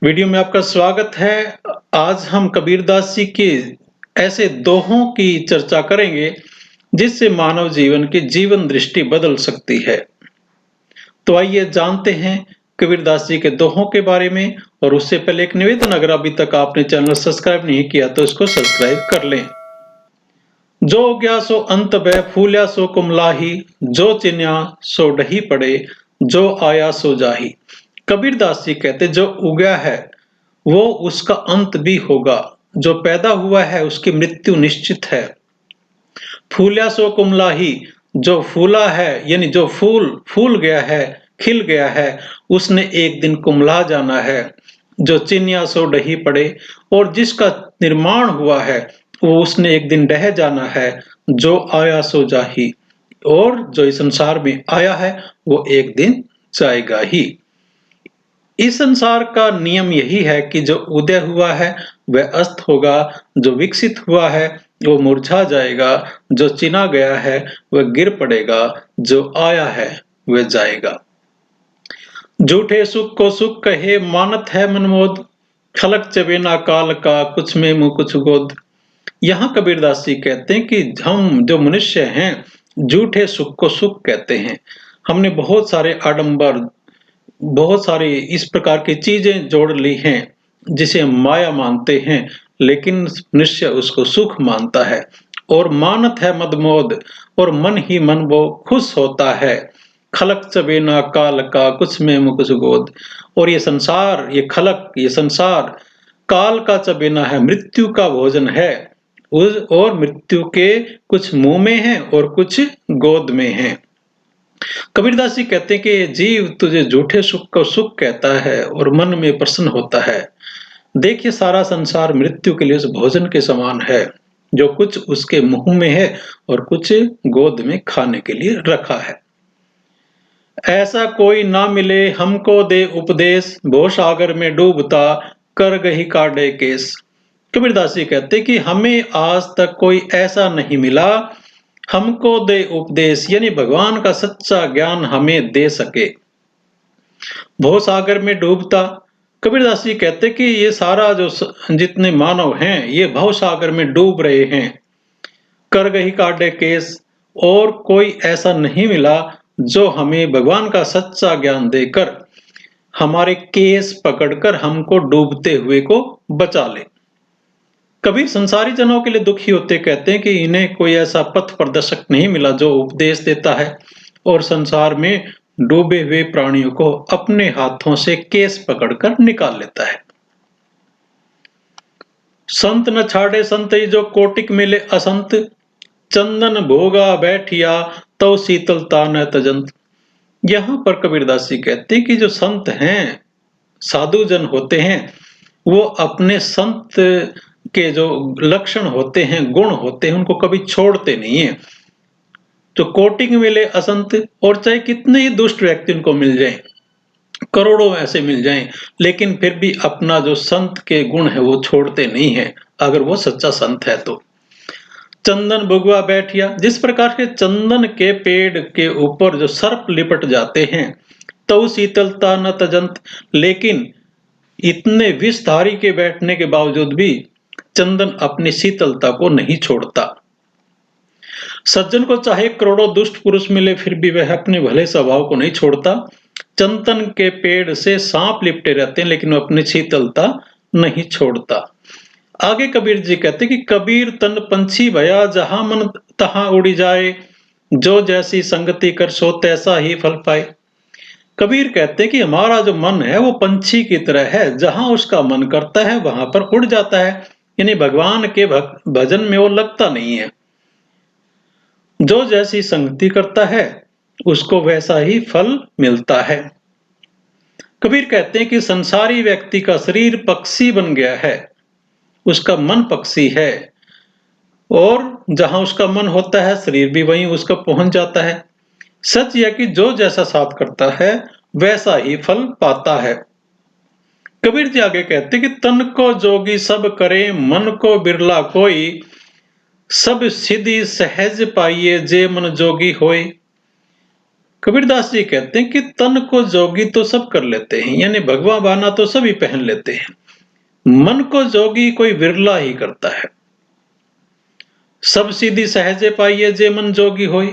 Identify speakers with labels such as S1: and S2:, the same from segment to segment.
S1: Video में आपका स्वागत है। आज हम कबीरदास जी के ऐसे दोहों की चर्चा करेंगे जिससे मानव जीवन की जीवन दृष्टि बदल सकती है। तो आइए जानते हैं कबीरदास जी के दोहों के बारे में। और उससे पहले एक निवेदन, अगर अभी तक आपने चैनल सब्सक्राइब नहीं किया तो इसको सब्सक्राइब कर लें। जो उग्या सो अंत बै फूल्या सो कुमलाही, जो चिन्या सो ढही पड़े, जो आया सो जाही। कबीरदास जी कहते जो उगया है वो उसका अंत भी होगा, जो पैदा हुआ है उसकी मृत्यु निश्चित है। फूल्या सो कुमलाही, जो फूला है यानी जो फूल फूल गया है, खिल गया है, उसने एक दिन कुमला जाना है। जो चिन्या सो ढही पड़े, और जिसका निर्माण हुआ है वो उसने एक दिन ढह जाना है। जो आया सो जाही, और जो इस संसार में आया है वो एक दिन जाएगा ही। इस संसार का नियम यही है कि जो उदय हुआ है वह अस्त होगा, जो विकसित हुआ है वो मुरझा जाएगा, जो चिना गया है वह गिर पड़ेगा, जो आया है वह जाएगा। झूठे सुख को सुख कहे, मानत है मनमोद, खलक चबेना काल का, कुछ में मुंह कुछ गोद। यहाँ कबीरदास जी कहते हैं कि हम जो मनुष्य हैं झूठे सुख को सुख कहते हैं। हमने बहुत सारे आडंबर, बहुत सारी इस प्रकार की चीजें जोड़ ली हैं जिसे हम माया मानते हैं, लेकिन मनुष्य उसको सुख मानता है। और मानत है मदमोद, और मन ही मन वो खुश होता है। खलक चबेना काल का, कुछ में मुकुस गोद। और ये संसार, ये खलक, ये संसार काल का चबेना है, मृत्यु का भोजन है। और मृत्यु के कुछ मुंह में है और कुछ गोद में है। कबीरदास जी कहते हैं कि जीव तुझे झूठे सुख को सुख कहता है और मन में प्रसन्न होता है। देखिए सारा संसार मृत्यु के लिए उस भोजन के समान है, जो कुछ उसके मुंह में है और कुछ गोद में खाने के लिए रखा है। ऐसा कोई ना मिले हमको दे उपदेश, भव सागर में डूबता कर गही काटे केस। कबीरदास जी कहते कि हमें आज तक कोई ऐसा नहीं मिला हमको दे उपदेश, यानी भगवान का सच्चा ज्ञान हमें दे सके। भव सागर में डूबता, कबीरदास जी कहते कि ये सारा जो जितने मानव हैं ये भव सागर में डूब रहे हैं। कर गही काटे केस, और कोई ऐसा नहीं मिला जो हमें भगवान का सच्चा ज्ञान देकर हमारे केस पकड़कर हमको डूबते हुए को बचा ले। कबीर संसारी जनों के लिए दुखी होते कहते हैं कि इन्हें कोई ऐसा पथ प्रदर्शक नहीं मिला जो उपदेश देता है और संसार में डूबे हुए प्राणियों को अपने हाथों से केस पकड़कर निकाल लेता है। संत न छाड़े संत ही, जो कोटिक मिले असंत, चंदन भोगा बैठिया तो शीतलता न तजंत। यहाँ पर कबीरदास जी कहते हैं कि जो संत हैं, साधु जन होते हैं, वो अपने संत के जो लक्षण होते हैं, गुण होते हैं, उनको कभी छोड़ते नहीं है। तो कोटिक मिले असंत, और चाहे कितने ही दुष्ट व्यक्ति उनको मिल जाएं, करोड़ों ऐसे मिल जाएं, लेकिन फिर भी अपना जो संत के गुण है वो छोड़ते नहीं है, अगर वो सच्चा संत है तो। चंदन भुगवा बैठिया, जिस प्रकार के चंदन के पेड़ के ऊपर जो सर्प लिपट जाते हैं तो शीतलता न तजंत, लेकिन इतने विषधारी के बैठने के बावजूद भी चंदन अपनी शीतलता को नहीं छोड़ता। सज्जन को चाहे करोड़ों दुष्ट पुरुष मिले फिर भी वह अपने भले स्वभाव को नहीं छोड़ता। चंदन के पेड़ से सांप लिपटे रहते हैं लेकिन वो अपनी शीतलता नहीं छोड़ता। आगे कबीर जी कहते कि कबीर तन पंछी भया, जहां मन तहां उड़ी जाए, जो जैसी संगति कर सो तैसा ही फल पाए। कबीर कहते कि हमारा जो मन है वो पंछी की तरह है, जहां उसका मन करता है वहां पर उड़ जाता है, यानी भगवान के भजन में वो लगता नहीं है। जो जैसी संगति करता है उसको वैसा ही फल मिलता है। कबीर कहते हैं कि संसारी व्यक्ति का शरीर पक्षी बन गया है, उसका मन पक्षी है, और जहां उसका मन होता है शरीर भी वहीं उसका पहुंच जाता है। सच यह कि जो जैसा साथ करता है वैसा ही फल पाता है। कबीर जी आगे कहते कि तन को जोगी सब करे, मन को बिरला कोई, सब सिद्धि सहज पाइए जे मन जोगी होए। कबीरदास जी कहते हैं कि तन को जोगी तो सब कर लेते हैं, यानी भगवा बाना तो सभी पहन लेते हैं, मन को जोगी कोई विरला ही करता है। सब सीधी सहजे पाइए जे मन जोगी होई।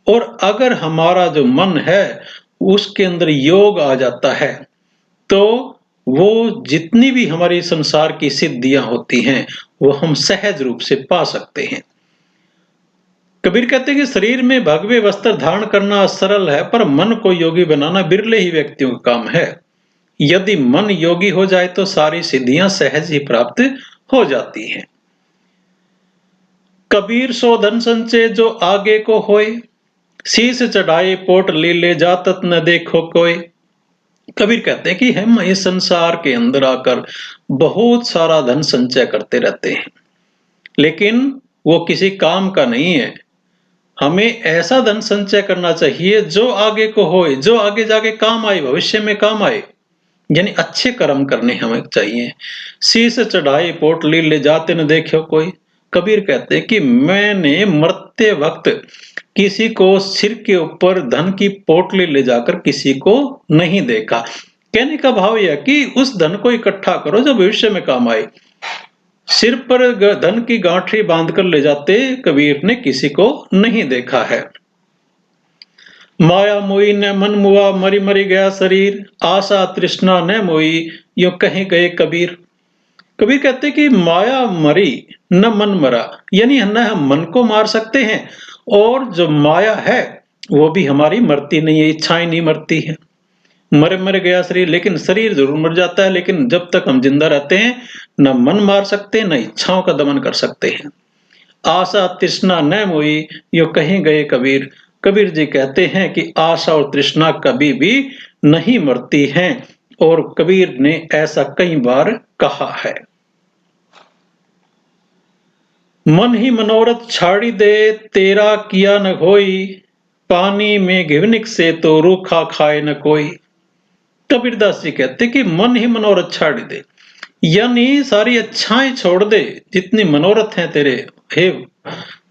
S1: और अगर हमारा जो मन है उसके अंदर योग आ जाता है तो वो जितनी भी हमारी संसार की सिद्धियां होती हैं वो हम सहज रूप से पा सकते हैं। कबीर कहते हैं कि शरीर में भगवे वस्त्र धारण करना सरल है, पर मन को योगी बनाना बिरले ही व्यक्तियों का काम है। यदि मन योगी हो जाए तो सारी सिद्धियां सहज ही प्राप्त हो जाती हैं। कबीर सो धन संचय जो आगे को होए, शीश चढ़ाए पोट ले ले जातत न देखो कोई। कबीर कहते हैं कि हम इस संसार के अंदर आकर बहुत सारा धन संचय करते रहते हैं, लेकिन वो किसी काम का नहीं है। हमें ऐसा धन संचय करना चाहिए जो आगे को होए, जो आगे जाके काम आए, भविष्य में काम आए, यानी अच्छे कर्म करने हमें चाहिए। शीश चढ़ाए पोटली ले जाते न देखो कोई। कबीर कहते हैं कि मैंने मरते वक्त किसी को सिर के ऊपर धन की पोटली ले जाकर किसी को नहीं देखा। कहने का भाव यह कि उस धन को इकट्ठा करो जो भविष्य में काम आए। सिर पर धन की गांठी बांधकर ले जाते कबीर ने किसी को नहीं देखा है। माया मोई न मन मुआ मरी मरी गया शरीर, आशा तृष्णा न मोई यो कहीं गए कबीर। कबीर कहते कि माया मरी न मन मरा, यानी न हम मन को मार सकते हैं और जो माया है वो भी हमारी मरती नहीं है, इच्छाएं नहीं मरती है। मर गया शरीर, लेकिन शरीर जरूर मर जाता है, लेकिन जब तक हम जिंदा रहते हैं न मन मार सकते न इच्छाओं का दमन कर सकते हैं। आशा तृष्णा न मोई यो कहीं गए कबीर। कबीर जी कहते हैं कि आशा और तृष्णा कभी भी नहीं मरती हैं, और कबीर ने ऐसा कई बार कहा है। मन ही मनोरथ छाड़ी दे तेरा किया न होई, पानी में घिवनिक से तो रूखा खाए न कोई। कबीरदास जी कहते कि मन ही मनोरथ छाड़ी दे, यानी सारी अच्छाएं छोड़ दे, जितनी मनोरथ हैं तेरे हे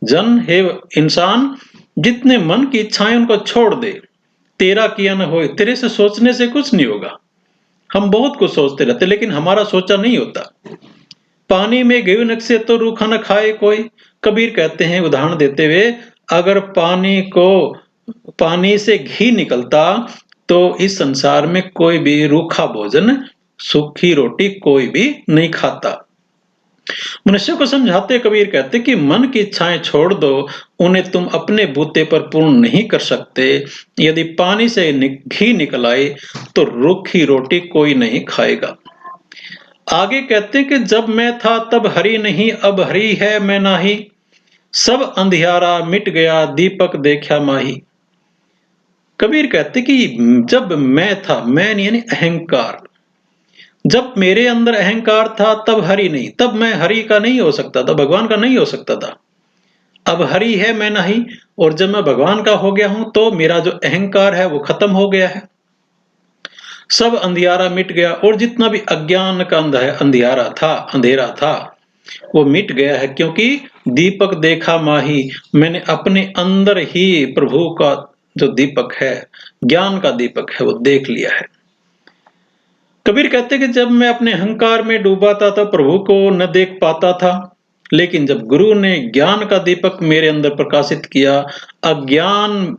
S1: जन, हे इंसान, जितने मन की इच्छाएं उनको छोड़ दे। तेरा किया न होए, तेरे से सोचने से कुछ नहीं होगा। हम बहुत कुछ सोचते रहते लेकिन हमारा सोचा नहीं होता। पानी में घी से तो रूखा न खाए कोई। कबीर कहते हैं उदाहरण देते हुए, अगर पानी से घी निकलता तो इस संसार में कोई भी रूखा भोजन, सूखी रोटी कोई भी नहीं खाता। मनुष्य को समझाते कबीर कहते कि मन की इच्छाएं छोड़ दो, उन्हें तुम अपने बूते पर पूर्ण नहीं कर सकते। यदि पानी से घी निकल आए तो रूखी रोटी कोई नहीं खाएगा। आगे कहते कि जब मैं था तब हरि नहीं, अब हरि है मैं नाही, सब अंधियारा मिट गया दीपक देखा माही। कबीर कहते कि जब मैं था, मैं यानी अहंकार, जब मेरे अंदर अहंकार था तब हरि नहीं, तब मैं हरि का नहीं हो सकता था, भगवान का नहीं हो सकता था। अब हरि है मैं नहीं, और जब मैं भगवान का हो गया हूं तो मेरा जो अहंकार है वो खत्म हो गया है। सब अंधियारा मिट गया, और जितना भी अज्ञान का अंधियारा था, अंधेरा था, वो मिट गया है, क्योंकि दीपक देखा माही, मैंने अपने अंदर ही प्रभु का जो दीपक है, ज्ञान का दीपक है, वो देख लिया है। कबीर कहते कि जब मैं अपने अहंकार में डूबा था तब प्रभु को न देख पाता था, लेकिन जब गुरु ने ज्ञान का दीपक मेरे अंदर प्रकाशित किया, अज्ञान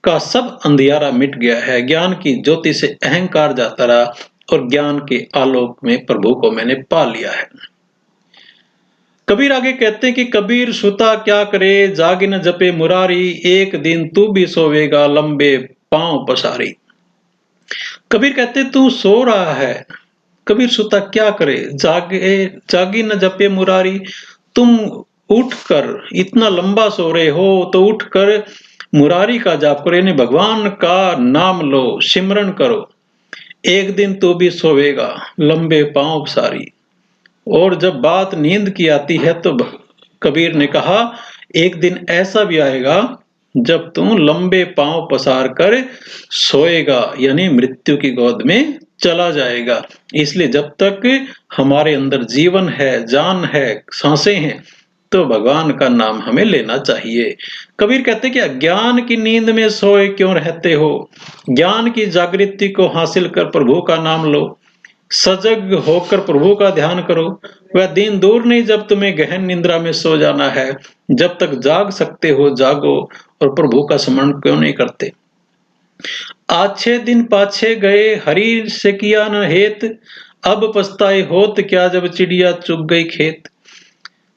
S1: का सब अंधियारा मिट गया है, ज्ञान की ज्योति से अहंकार जाता रहा और ज्ञान के आलोक में प्रभु को मैंने पा लिया है। कबीर आगे कहते हैं कि कबीर सुता क्या करे जागे न जपे मुरारी, एक दिन तू भी सोवेगा लंबे पांव पसारी। कबीर कहते तू सो रहा है, कबीर सुता क्या करे, जागी न जपे मुरारी, तुम उठकर इतना लंबा सो रहे हो तो उठकर मुरारी का जाप करो, यानी भगवान का नाम लो, सिमरन करो। एक दिन तू भी सोवेगा लंबे पांव पसारी। और जब बात नींद की आती है तो कबीर ने कहा एक दिन ऐसा भी आएगा जब तुम लंबे पांव पसार कर सोएगा, यानी मृत्यु की गोद में चला जाएगा। इसलिए जब तक हमारे अंदर जीवन है, जान है, सांसें हैं, तो भगवान का नाम हमें लेना चाहिए। कबीर कहते हैं कि अज्ञान की नींद में सोए क्यों रहते हो, ज्ञान की जागृति को हासिल कर प्रभु का नाम लो, सजग होकर प्रभु का ध्यान करो। वह दिन दूर नहीं जब तुम्हें गहन निंद्रा में सो जाना है। जब तक जाग सकते हो जागो और प्रभु का स्मरण क्यों नहीं करते। आछे दिन पाछे गए हरि से किया न हेत, अब पछताए होत क्या जब चिड़िया चुग गई खेत।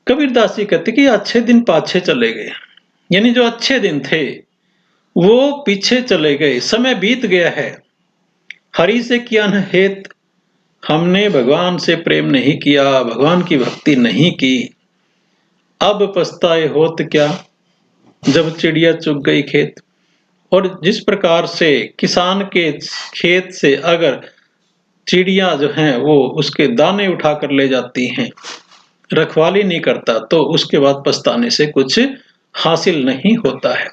S1: कबीरदास जी कहते कि अच्छे दिन पाछे चले गए, यानी जो अच्छे दिन थे वो पीछे चले गए, समय बीत गया है। हरि से किया न हेत, हमने भगवान से प्रेम नहीं किया, भगवान की भक्ति नहीं की। अब पछताए होत क्या जब चिड़िया चुग गई खेत। और जिस प्रकार से किसान के खेत से अगर चिड़िया जो हैं वो उसके दाने उठाकर ले जाती हैं, रखवाली नहीं करता, तो उसके बाद पछताने से कुछ हासिल नहीं होता है।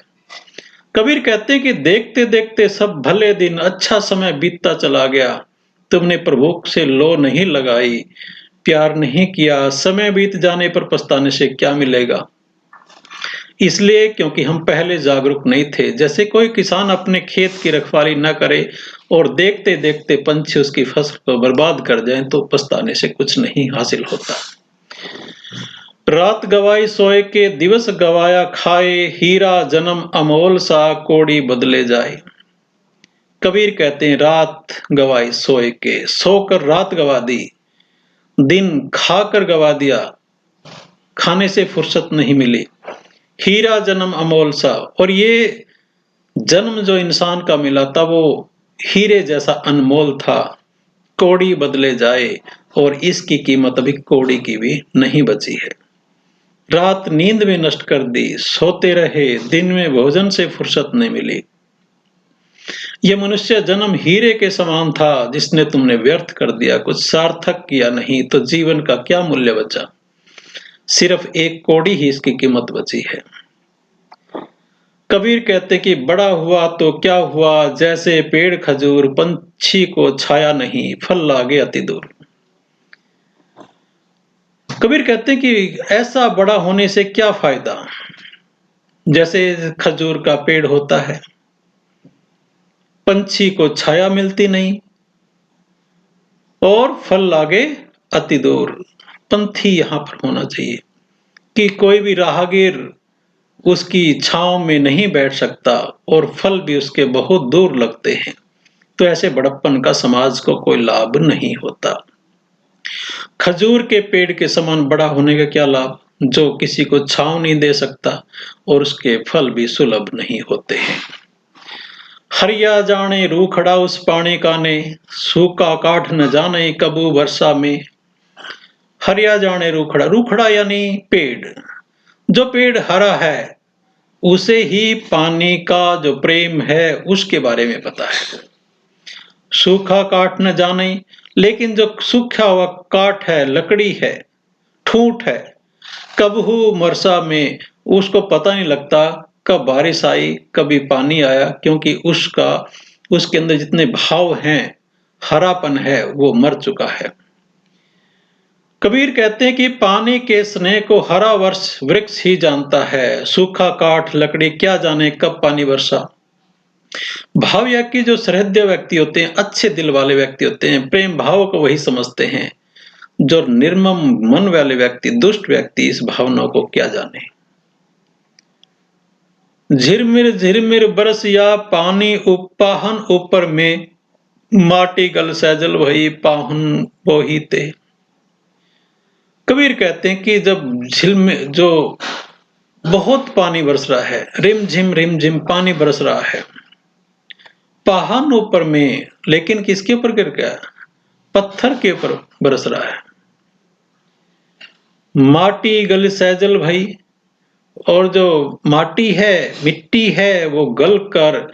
S1: कबीर कहते हैं कि देखते देखते सब भले दिन, अच्छा समय बीतता चला गया, तुमने प्रभु से लो नहीं लगाई, प्यार नहीं किया, समय बीत जाने पर पछताने से क्या मिलेगा। इसलिए क्योंकि हम पहले जागरूक नहीं थे। जैसे कोई किसान अपने खेत की रखवाली न करे और देखते देखते पंछी उसकी फसल को बर्बाद कर जाएं, तो पछताने से कुछ नहीं हासिल होता। रात गवाई सोए के दिवस गवाया खाए, हीरा जन्म अमोल सा कोड़ी बदले जाए। कबीर कहते हैं रात गवाई सोए के, सोकर रात गवा दी, दिन खाकर गवा दिया, खाने से फुर्सत नहीं मिली। हीरा जन्म अमोल सा, और ये जन्म जो इंसान का मिला था वो हीरे जैसा अनमोल था। कौड़ी बदले जाए, और इसकी कीमत अभी कौड़ी की भी नहीं बची है। रात नींद में नष्ट कर दी, सोते रहे, दिन में भोजन से फुर्सत नहीं मिली। यह मनुष्य जन्म हीरे के समान था जिसने तुमने व्यर्थ कर दिया, कुछ सार्थक किया नहीं, तो जीवन का क्या मूल्य बचा। सिर्फ एक कौड़ी ही इसकी कीमत बची है। कबीर कहते कि बड़ा हुआ तो क्या हुआ, जैसे पेड़ खजूर, पंछी को छाया नहीं, फल लागे अति दूर। कबीर कहते हैं कि ऐसा बड़ा होने से क्या फायदा, जैसे खजूर का पेड़ होता है, पंछी को छाया मिलती नहीं और फल लागे अति दूर। पंथी यहां पर होना चाहिए कि कोई भी राहगीर उसकी छांव में नहीं बैठ सकता और फल भी उसके बहुत दूर लगते हैं। तो ऐसे बड़प्पन का समाज को कोई लाभ नहीं होता। खजूर के पेड़ के समान बड़ा होने का क्या लाभ, जो किसी को छांव नहीं दे सकता और उसके फल भी सुलभ नहीं होते हैं। हरिया जाने रूखड़ा उस पानी का ने, सूखा काठ न जाने कबू वर्षा में। हरिया जाने रूखड़ा, रूखड़ा यानी पेड़, जो पेड़ हरा है उसे ही पानी का जो प्रेम है उसके बारे में पता है। सूखा काठ न जाने, लेकिन जो सूखा हुआ काठ है, लकड़ी है, ठूंठ है, कबहू वर्षा में उसको पता नहीं लगता कब बारिश आई कभी पानी आया, क्योंकि उसके अंदर जितने भाव हैं, हरापन है, वो मर चुका है। कबीर कहते हैं कि पानी के स्नेह को हरा वृक्ष ही जानता है, सूखा काठ लकड़ी क्या जाने कब पानी वर्षा। भाव या कि जो सहृदय व्यक्ति होते हैं, अच्छे दिल वाले व्यक्ति होते हैं, प्रेम भाव को वही समझते हैं। जो निर्मम मन वाले व्यक्ति, दुष्ट व्यक्ति, इस भावना को क्या जाने। झिरमिर झिरमिर बरस या पानी पाहन ऊपर में, माटी गल सैजल वही पाहुन बोही ते। कबीर कहते हैं कि जब झिल में जो बहुत पानी बरस रहा है, रिम झिम पानी बरस रहा है, पाहन ऊपर में, लेकिन किसके ऊपर गिर गया, पत्थर के ऊपर बरस रहा है। माटी गल सैजल भाई, और जो माटी है, मिट्टी है, वो गल कर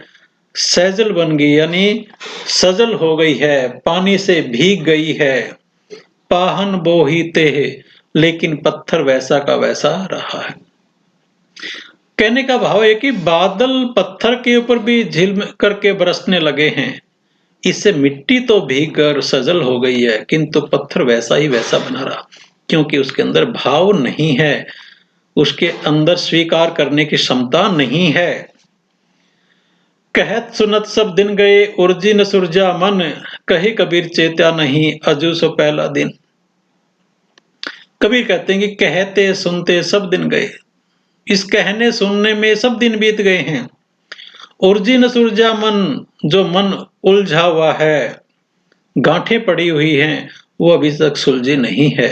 S1: सैजल बन गई, यानी सजल हो गई है, पानी से भीग गई है। पाहन बोही ते, लेकिन पत्थर वैसा का वैसा रहा है। कहने का भाव है कि बादल पत्थर के ऊपर भी झिल करके बरसने लगे हैं, इससे मिट्टी तो भीग कर सजल हो गई है, किंतु पत्थर वैसा ही वैसा बना रहा, क्योंकि उसके अंदर भाव नहीं है, उसके अंदर स्वीकार करने की क्षमता नहीं है। कहत सुनत सब दिन गए, उर्जी न सुरजा मन, कहे कबीर चेत्या नहीं, अजू सो पहला दिन। कबीर कहते हैं कि कहते सुनते सब दिन गए, इस कहने सुनने में सब दिन बीत गए हैं। उर्जी न सुरजा मन, जो मन उलझा हुआ है, गांठें पड़ी हुई हैं, वो अभी तक सुलझी नहीं है।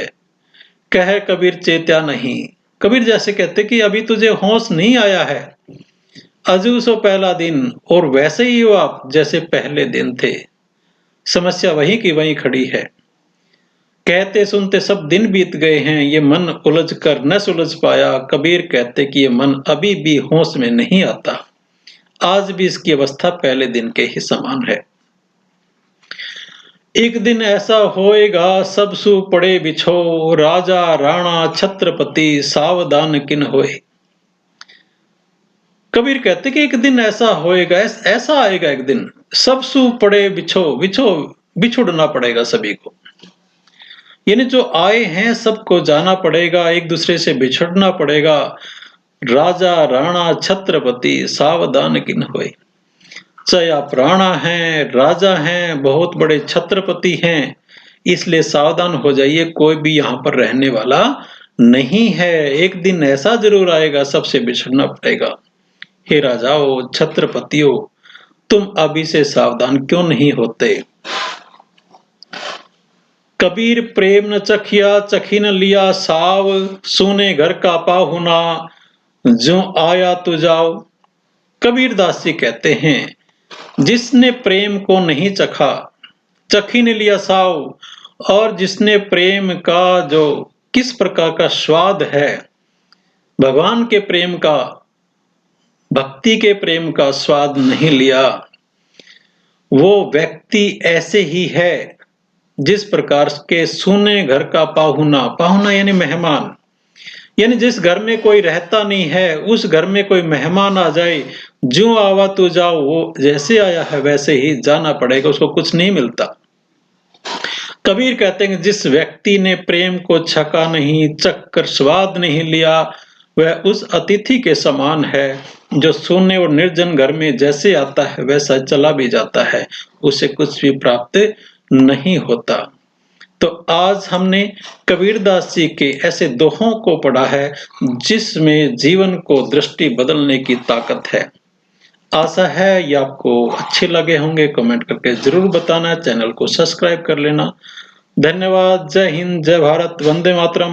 S1: कह कबीर चेत्या नहीं, कबीर जैसे कहते कि अभी तुझे होश नहीं आया है। अजू सो पहला दिन, और वैसे ही हो आप जैसे पहले दिन थे। समस्या वहीं की वहीं खड़ी है। कहते सुनते सब दिन बीत गए हैं, ये मन उलझ कर न सुलझ पाया। कबीर कहते कि ये मन अभी भी होश में नहीं आता, आज भी इसकी अवस्था पहले दिन के ही समान है। एक दिन ऐसा होएगा, सब सु पड़े बिछो, राजा राणा छत्रपति सावधान किन होए। कबीर कहते कि एक दिन ऐसा होएगा, ऐसा आएगा एक दिन, सब सु पड़े बिछुड़ना पड़ेगा सभी को। यानी जो आए हैं सबको जाना पड़ेगा, एक दूसरे से बिछड़ना पड़ेगा। राजा राणा छत्रपति सावधान किन होए। चाहे आप राणा हैं, राजा हैं, बहुत बड़े छत्रपति हैं, इसलिए सावधान हो जाइए, कोई भी यहाँ पर रहने वाला नहीं है। एक दिन ऐसा जरूर आएगा, सबसे बिछड़ना पड़ेगा। हे राजाओं, छत्रपतियों, तुम अभी से सावधान क्यों नहीं होते। कबीर प्रेम न चखिया, चखी न लिया साव, सुने घर का पाहुना, जो आया तो जाओ। कबीर दास जी कहते हैं, जिसने प्रेम को नहीं चखा, चखी ने लिया साव, और जिसने प्रेम का जो किस प्रकार का स्वाद है, भगवान के प्रेम का, भक्ति के प्रेम का स्वाद नहीं लिया, वो व्यक्ति ऐसे ही है जिस प्रकार के सूने घर का पाहुना, पाहुना यानी मेहमान, यानी जिस घर में कोई रहता नहीं है, उस घर में कोई मेहमान आ जाए, जो आवा तो जाओ, वो जैसे आया है वैसे ही जाना पड़ेगा, उसको कुछ नहीं मिलता। कबीर कहते हैं जिस व्यक्ति ने प्रेम को छका नहीं, चख कर स्वाद नहीं लिया, वह उस अतिथि के समान है जो शून्य और निर्जन घर में जैसे आता है वैसा चला भी जाता है, उसे कुछ भी प्राप्त नहीं होता। तो आज हमने कबीरदास जी के ऐसे दोहों को पढ़ा है जिसमें जीवन को दृष्टि बदलने की ताकत है। आशा है ये आपको अच्छे लगे होंगे, कमेंट करके जरूर बताना, चैनल को सब्सक्राइब कर लेना। धन्यवाद। जय हिंद, जय भारत, वंदे मातरम।